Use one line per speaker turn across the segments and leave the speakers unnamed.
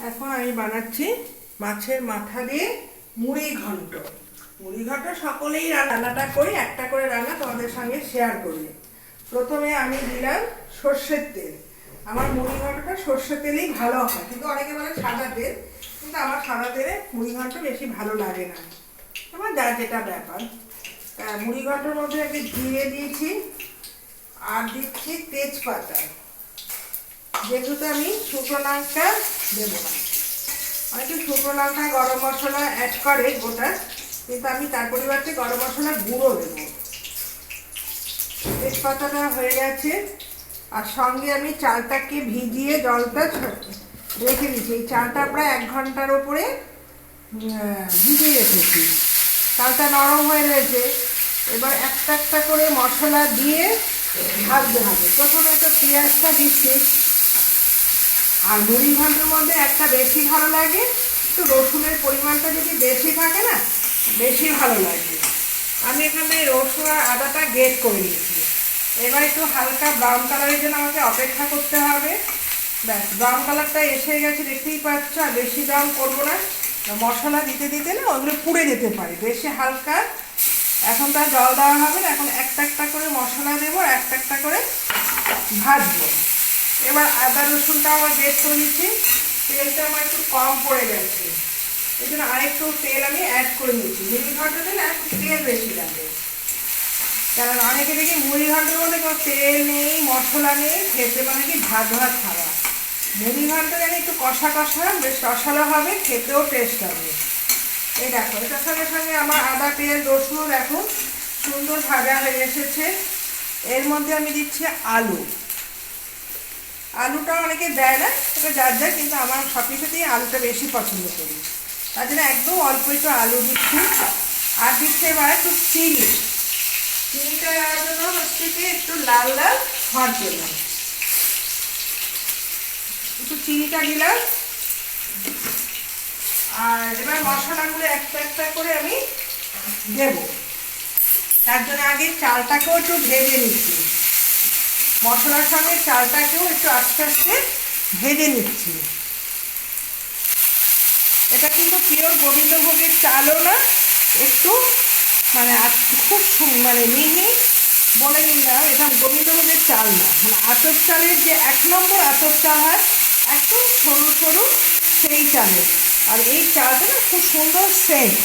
এখন আমি বানাচ্ছি মাছের মাথা দিয়ে মুড়ি ঘন্ট। মুড়ি ঘন্ট সকলেই রান্নাটা করি, একটা করে রান্না তোমাদের সঙ্গে শেয়ার করি। প্রথমে আমি দিলাম সর্ষের তেল। আমার মুড়ি ঘন্টটা সর্ষের তেলেই ভালো হয়, কিন্তু অনেকে বলে সাদা তেল, কিন্তু আমার সাদা তেলে মুড়ি ঘন্ট বেশি ভালো লাগে না। আমার যার যেটা ব্যাপার। মুড়ি ঘন্টের মধ্যে একটু জিরে দিয়েছি আর দিচ্ছি তেজপাতা, যেহেতু আমি শুকনো লঙ্কা দেবো না। অনেকে শুকনো লঙ্কা গরম মশলা অ্যাড করে গোটা, কিন্তু আমি তার পরিবর্তে গরম মশলা গুঁড়ো দেবো। তেজপাতাটা হয়ে গেছে, আর সঙ্গে আমি চালটাকে ভিজিয়ে জলটা রেখে দিচ্ছি। এই চালটা প্রায় 1 ঘন্টার ওপরে ভিজিয়ে রেখেছি। চালটা নরম হয়ে রয়েছে। এবার একটা একটা করে মশলা দিয়ে ভাজতে হবে। প্রথমে তো পেঁয়াজটা দিচ্ছি, আর মুড়ি ঘন্টের মধ্যে একটা বেশি ভালো লাগে, একটু রসুনের পরিমাণটা যদি বেশি থাকে না, বেশি ভালো লাগে। আমি এখানে রসুন আর আদাটা গ্রেট করে নিয়েছি। এবার একটু হালকা ব্রাউন কালারের জন্য আমাকে অপেক্ষা করতে হবে। ব্যাস, ব্রাউন কালারটা এসে গেছে, দেখতেই পাচ্ছ। আর বেশি ব্রাউন করবো না, মশলা দিতে দিতে না ওগুলো পুড়ে যেতে পারে। বেশি হালকা, এখন তার জল দেওয়া হবে না। এখন একটা একটা করে মশলা দেবো, আর একটা একটা করে ভাজবো। এবার আদা রসুনটা আমার গ্রেট করে দিচ্ছি। তেলটা আমার একটু কম পড়ে গেছে, এই জন্য আরেকটু তেল আমি অ্যাড করে নিচ্ছি। মুড়ি ঘন্টে দিলে একটু তেল বেশি লাগে, কারণ অনেকে দেখি মুড়ি ঘন্টের মধ্যে কোনো তেল নেই, মশলা নেই, খেতে মানে কি ভাত ভাত খাওয়া। মুড়ি ঘন্ট যেন একটু কষা কষা, বেশ রসালো হবে, খেতেও টেস্ট হবে। এই দেখো, এটার সঙ্গে সঙ্গে আমার আদা পেঁয়াজ রসুন দেখো সুন্দর ভাজা হয়ে এসেছে। এর মধ্যে আমি দিচ্ছি আলু। আলুটা অনেকে দেয় না, এটা যার যায়, কিন্তু আমার সব কিছুতেই আলুটা বেশি পছন্দ করি। তার জন্য একদম অল্প একটু আলু দিচ্ছি। আর দিচ্ছি এবার একটু চিনি। চিনিটা দেওয়ার জন্য হচ্ছে কি একটু লাল লাল হওয়ার জন্য একটু চিনিটা দিলাম। আর এবার মশলাগুলো একটা একটা করে আমি দেব। তার জন্য আগে চালটাকেও একটু ভেজে নিচ্ছি, মশলার সঙ্গে চালটাকেও একটু আস্তে আস্তে ভেজে নিচ্ছি। এটা কিন্তু পিওর গোবিন্দভোগের চালও না, একটু মানে খুব মানে মিহি বলে নিলাম, এটা গোবিন্দভোগের চাল না। মানে আতপ চালের যে 1 নম্বর আতপ চাল হয়, একদম সরু সরু, সেই চালের। আর এই চালটা না খুব সুন্দর সেন্ট।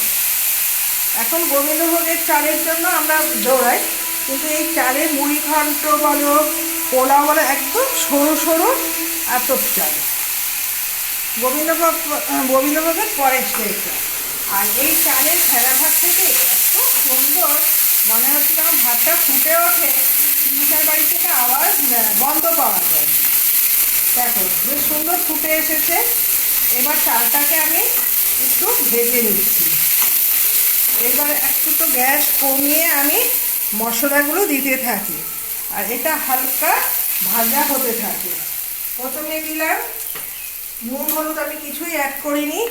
এখন গোবিন্দভোগের চালের জন্য আমরা দৌড়াই, কিন্তু এই চালের মুড়ি ঘন্ট বলো, পোলাও বলো, একদম সরু সরু আতপ চাল। গোবিন্দভোগের পরের স্টেজটা। আর এই চালের ফেরা ভাত থেকে এত সুন্দর মনে হচ্ছে, যখন ভাতটা ফুটে ওঠে, তিনটার বাড়ি থেকে আওয়াজ গন্ধ পাওয়া যায়। দেখো বেশ সুন্দর ফুটে এসেছে। এবার চালটাকে আমি একটু ভেজে নিচ্ছি। এবার একটু তো গ্যাস কমিয়ে আমি মশলাগুলো দিতে থাকি, আর এটা হালকা ভাজা হতে থাকে। প্রথমে দিলাম নুন হলুদ, আমি কিছুই অ্যাড করিনি।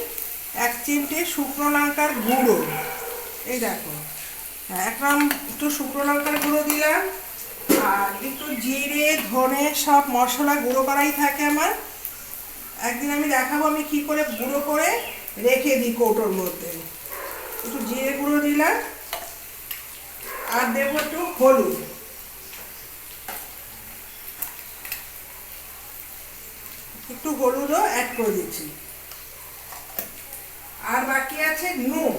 1 চিমটে শুকনো লঙ্কার গুঁড়ো, এই দেখো একটু শুকনো লঙ্কার গুঁড়ো দিলাম। আর একটু জিরে ধনে সব মশলা গুঁড়ো করাই থাকে আমার। একদিন আমি দেখাবো আমি কি করে গুঁড়ো করে রেখে দিই কৌটোর মধ্যে। একটু জিরে গুঁড়ো দিলাম, আর দেবো একটু হলুদ। একটু হলুদও অ্যাড করে দিচ্ছি। আর বাকি আছে নুন।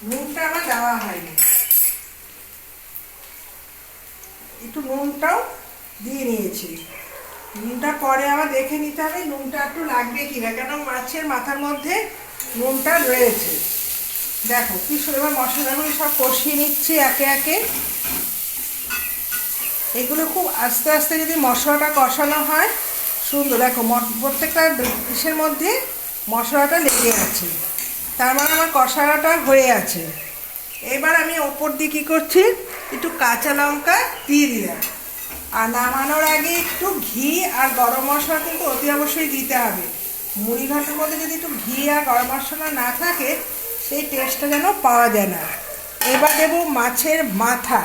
নুনটা আমার দেওয়া হয়নি, একটু নুনটাও দিয়ে নিয়েছি। নুনটা পরে আবার দেখে নিতে হবে নুনটা একটু লাগবে কিনা, কেন মাছের মাথার মধ্যে নুনটা রয়েছে। দেখো কি সুন্দর মশলাগুলো সব কষিয়ে নিচ্ছি একে একে। এগুলো খুব আস্তে আস্তে যদি মশলাটা কষানো হয় সুন্দর। দেখো প্রত্যেকটা ডিশের মধ্যে মশলাটা লেগে আছে, তার মানে আমার কষাটা হয়ে আছে। এবার আমি ওপর দিয়ে কী করছি, একটু কাঁচা লঙ্কা দিয়ে দিলাম। আর নামানোর আগে একটু ঘি আর গরম মশলা কিন্তু অতি অবশ্যই দিতে হবে। মুড়ি ঘন্টের মধ্যে যদি একটু ঘি আর গরম মশলা না থাকে, সেই টেস্টটা যেন পাওয়া যায় না। এবার দেবো মাছের মাথা।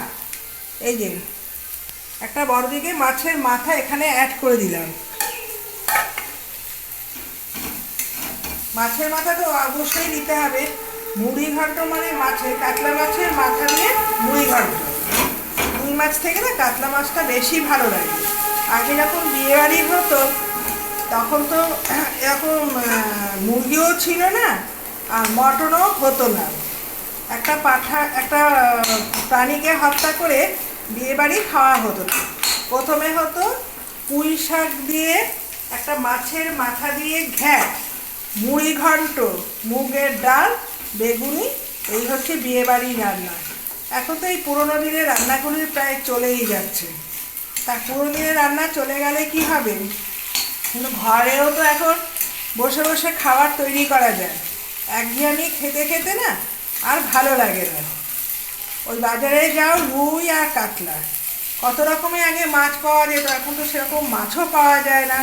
এই যে একটা বড় দিকে মাছের মাথা এখানে অ্যাড করে দিলাম। মাছের মাথা তো অবশ্যই দিতে হবে। মুড়ি ঘন্ট মানে মাছের, কাতলা মাছের মাথা দিয়ে মুড়ি ঘন্ট। রুই মাছ থেকে না কাতলা মাছটা বেশি ভালো লাগে। আগে যখন বিয়েবাড়ি হতো তখন তো এরকম মুরগিও ছিল না আর মটনও হতো না। একটা প্রাণীকে হত্যা করে বিয়েবাড়ি খাওয়া হতো না। প্রথমে হতো পুঁই শাক দিয়ে, একটা মাছের মাথা দিয়ে ঘ্যাট, মুড়ি ঘন্ট, মুগের ডাল, বেগুনি, এই হচ্ছে বিয়েবাড়ির রান্না। এখন তো এই পুরোনো দিনের রান্নাগুলি প্রায় চলেই যাচ্ছে। তা পুরোনো দিনের রান্না চলে গেলে কি হবে? কিন্তু ঘরেও তো এখন বসে বসে খাবার তৈরি করা যায়। একঘেয়েমি খেতে খেতে না আর ভালো লাগে না। ওই বাজারে যাও, রুই আর কাতলা, কত রকমের আগে মাছ পাওয়া যেত, এখন তো সেরকম মাছও পাওয়া যায় না।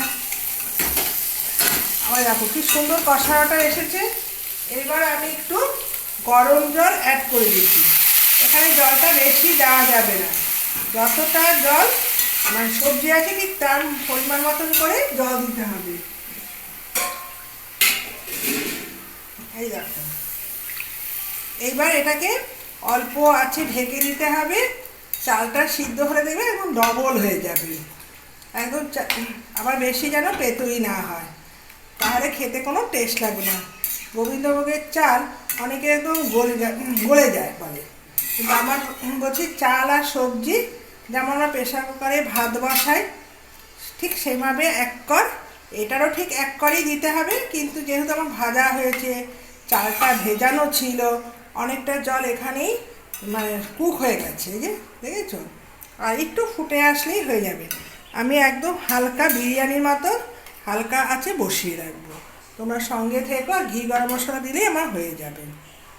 আবার দেখো কি সুন্দর কষাটা এসেছে। এবার আমি একটু গরম জল অ্যাড করে দিচ্ছি। এখানে জলটা বেশি দেওয়া যাবে না, যতটা জল মানে সবজি আছে ঠিক তার পরিমাণ মতন করে জল দিতে হবে। এই দেখো, এইবার এটাকে অল্প আছে ঢেকে দিতে হবে। চালটা সিদ্ধ হলে দেবে একদম ডবল হয়ে যাবে একদম। আবার বেশি যেন পেতুই না হয়, তাহলে খেতে কোনো টেস্ট লাগবে না। গোবিন্দভোগের চাল অনেকে একদম গলে যায় বলে, কিন্তু আমার বলছি চাল আর সবজি যেমন আমরা প্রেশার কুকারে ভাত বসাই ঠিক সেইভাবে এক কর, এটারও ঠিক এক করই দিতে হবে। কিন্তু যেহেতু আমার ভাজা হয়েছে, চালটা ভেজানো ছিল, অনেকটা জল এখানেই মানে কুক হয়ে গেছে, এই যে দেখেছো। আর একটু ফুটে আসলেই হয়ে যাবে। আমি একদম হালকা বিরিয়ানির মতো হালকা আছে বসিয়ে রাখবো। তোমরা সঙ্গে থেকো, আর ঘি গরম মশলা দিলেই আমার হয়ে যাবে।